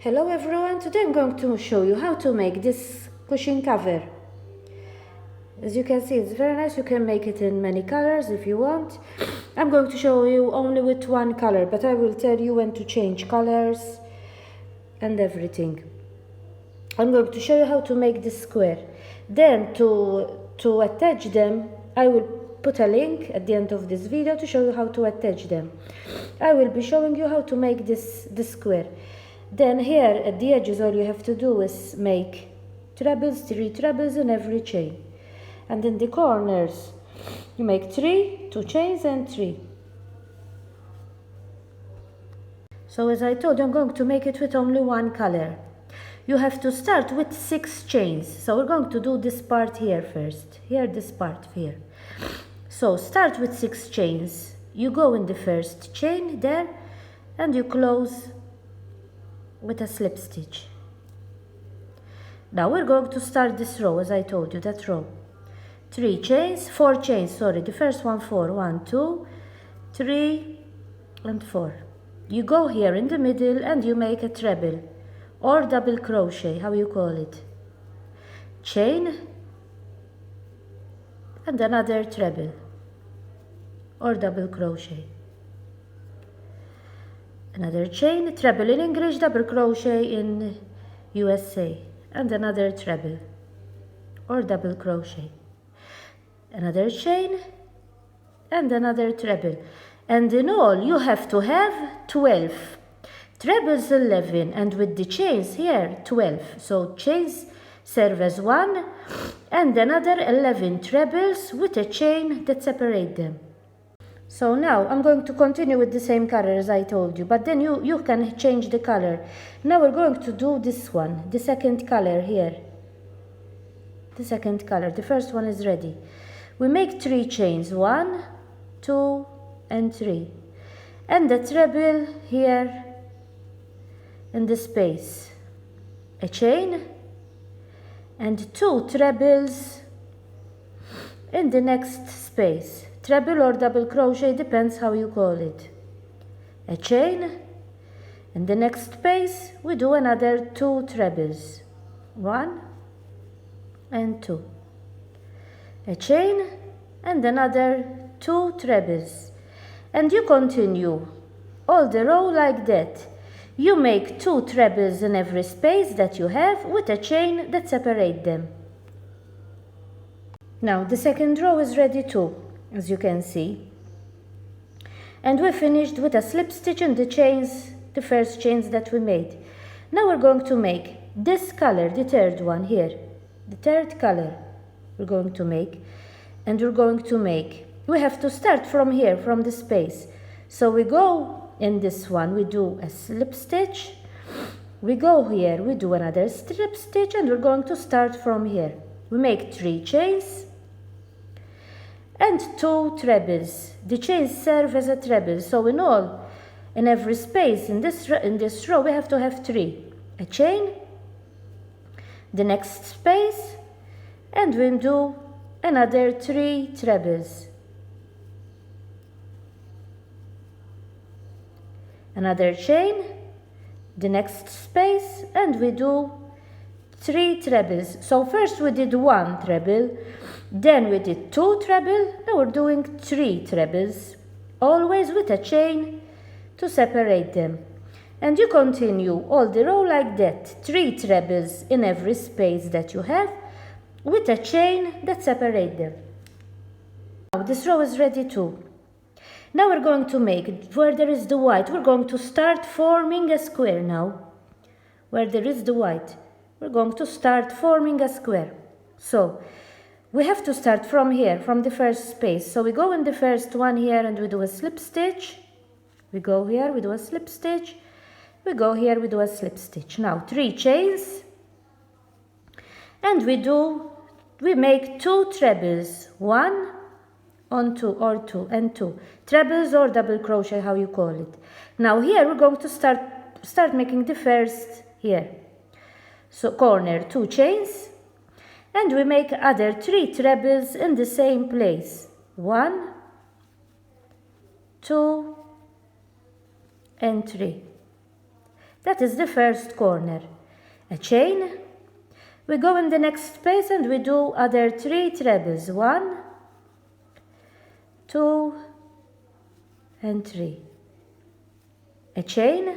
Hello everyone, today I'm going to show you how to make this cushion cover. As you can see, it's very nice. You can make it in many colors if you want. I'm going to show you only with one color, but I will tell you when to change colors and everything. I'm going to show you how to make this square. Then to attach them, I will put a link at the end of this video to show you how to attach them. I will be showing you how to make this square. Then here at the edges, all you have to do is make trebles, 3 trebles in every chain. And in the corners, you make 3, 2 chains and 3. So as I told you, I'm going to make it with only one color. You have to start with 6 chains. So we're going to do this part here first. Here, this part here. So start with 6 chains. You go in the first chain there and you close with a slip stitch. Now we're going to start this row, as I told you, that row. 4 chains, sorry, the first one 4, 1, 2, 3 and 4. You go here in the middle and you make a treble or double crochet, how you call it. Chain and another treble or double crochet. Another chain, treble in English, double crochet in USA, and another treble or double crochet. Another chain and another treble. And in all you have to have 12. Trebles 11, and with the chains here 12. So chains serve as 1 and another 11 trebles with a chain that separate them. So now I'm going to continue with the same color as I told you, but then you can change the color. Now we're going to do this one, the second color here. The second color, the first one is ready. We make 3 chains, 1, 2 and 3. And the treble here in the space. A chain and 2 trebles in the next space. Treble or double crochet, depends how you call it. A chain, in the next space we do another 2 trebles, 1 and 2. A chain and another 2 trebles, and you continue all the row like that. You make 2 trebles in every space that you have with a chain that separate them. Now the second row is ready too, as you can see, and we finished with a slip stitch in the chains, the first chains that we made. Now we're going to make this color, the third one here, the third color we're going to make, and we're going to make, we have to start from here, from the space. So we go in this one, we do a slip stitch, we go here, we do another slip stitch, and we're going to start from here. We make 3 chains and 2 trebles. The chains serve as a treble, so in all, in every space in this row we have to have 3. A chain, the next space, and we do another 3 trebles. Another chain, the next space, and we do 3 trebles. So first we did 1 treble, then we did 2 treble, now we're doing 3 trebles, always with a chain to separate them. And you continue all the row like that, 3 trebles in every space that you have, with a chain that separate them. Now this row is ready too. Now we're going to make, where there is the white, we're going to start forming a square now. Where there is the white, we're going to start forming a square. So we have to start from here, from the first space. So we go in the first one here and we do a slip stitch. We go here, we do a slip stitch. We go here, we do a slip stitch. Now 3 chains. And we make 2 trebles. 1 on 2 or 2 and 2. Trebles or double crochet, how you call it. Now here we're going to start making the first here. So corner, 2 chains. And we make other 3 trebles in the same place. 1, 2 and 3. That is the first corner. A chain. We go in the next space and we do other 3 trebles. 1, 2, and 3. A chain.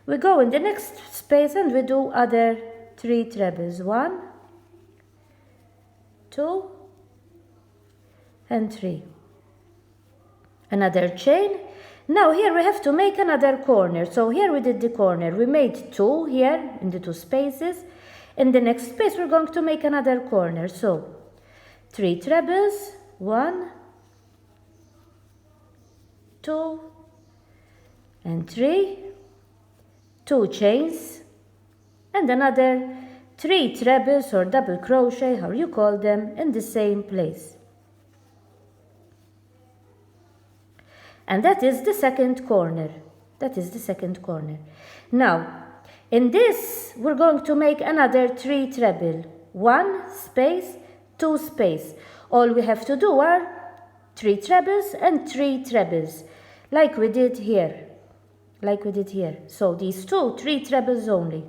We go in the next space and we do other 3 trebles. 1, 2, and 3. Another chain. Now here we have to make another corner. So here we did the corner. We made 2 here in the 2 spaces. In the next space we're going to make another corner. So 3 trebles. 1, 2, and 3. 2 chains. And another 3 trebles or double crochet, how you call them, in the same place. And that is the second corner. That is the second corner. Now, in this, we're going to make another 3 treble. 1 space, 2 space. All we have to do are 3 trebles and 3 trebles, like we did here. Like we did here. So these 2, 3 trebles only.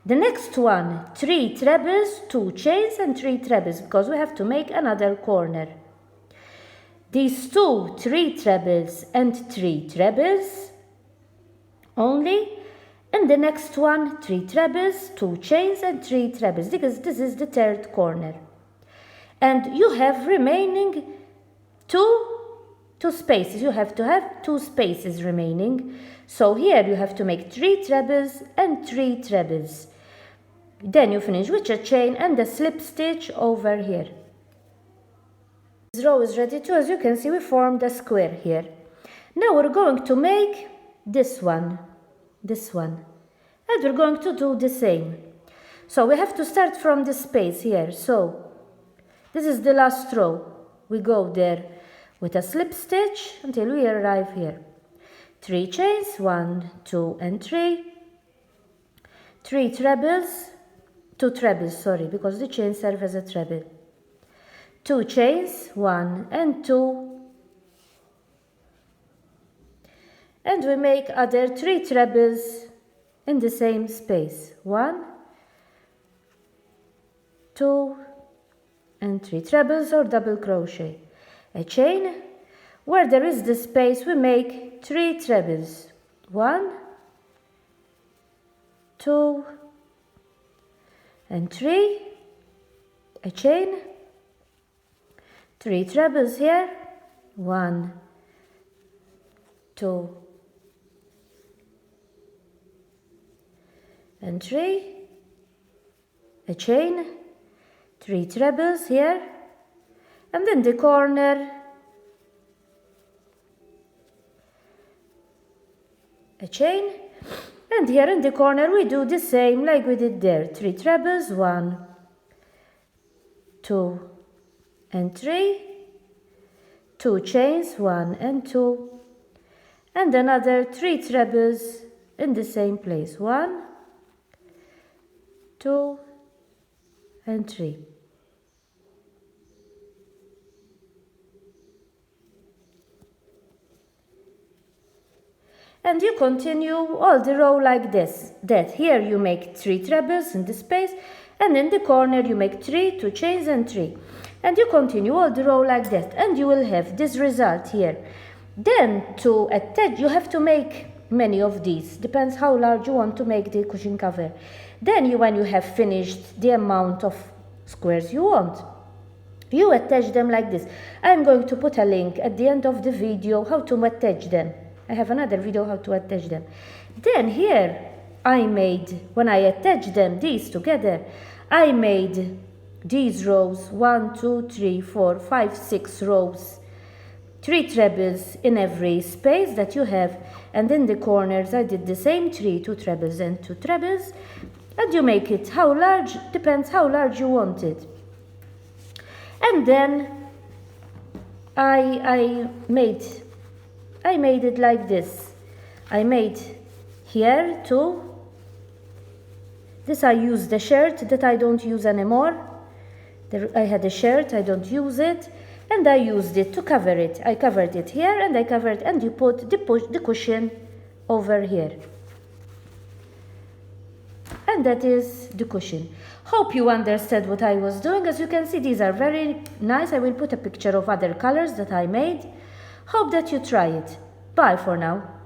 The next one, 3 trebles, 2 chains and 3 trebles, because we have to make another corner. These 2, 3 trebles and 3 trebles only. And the next one, 3 trebles, 2 chains and 3 trebles, because this is the third corner. And you have remaining 2 spaces. You have to have 2 spaces remaining. So here you have to make 3 trebles and 3 trebles. Then you finish with a chain and a slip stitch over here. This row is ready too. As you can see, we formed a square here. Now we're going to make this one. And we're going to do the same. So we have to start from the space here. So this is the last row. We go there with a slip stitch until we arrive here. 3 chains, 1, 2, and 3. 3 trebles, 2 trebles, sorry, because the chain serves as a treble. 2 chains, 1 and 2. And we make other 3 trebles in the same space. 1, 2, and 3 trebles or double crochet. A chain. Where there is the space, we make 3 trebles. 1, 2, and 3. A chain. 3 trebles here. 1, 2, and 3. A chain. 3 trebles here. And in the corner, a chain. And here in the corner we do the same like we did there. 3 trebles, 1, 2, and 3. 2 chains, 1 and 2. And another 3 trebles in the same place. 1, 2, and 3. And you continue all the row like this. That here you make 3 trebles in the space, and in the corner you make 3, 2 chains and 3. And you continue all the row like that, and you will have this result here. Then to attach, you have to make many of these. Depends how large you want to make the cushion cover. Then when you have finished the amount of squares you want, you attach them like this. I'm going to put a link at the end of the video how to attach them. I have another video how to attach them. Then here I made, when I attached them, these together, I made these rows, 1, 2, 3, 4, 5, 6 rows, 3 trebles in every space that you have, and in the corners I did the same 3, 2 trebles and 2 trebles, and you make it how large, depends how large you want it. And then I made it like this. I made here too. This I use the shirt that I don't use anymore. I had a shirt, I don't use it, and I used it to cover it. I covered it here, and I covered, and you put the cushion over here. and that is the cushion. Hope you understood what I was doing. As you can see, these are very nice. I will put a picture of other colors that I made. Hope that you try it. Bye for now.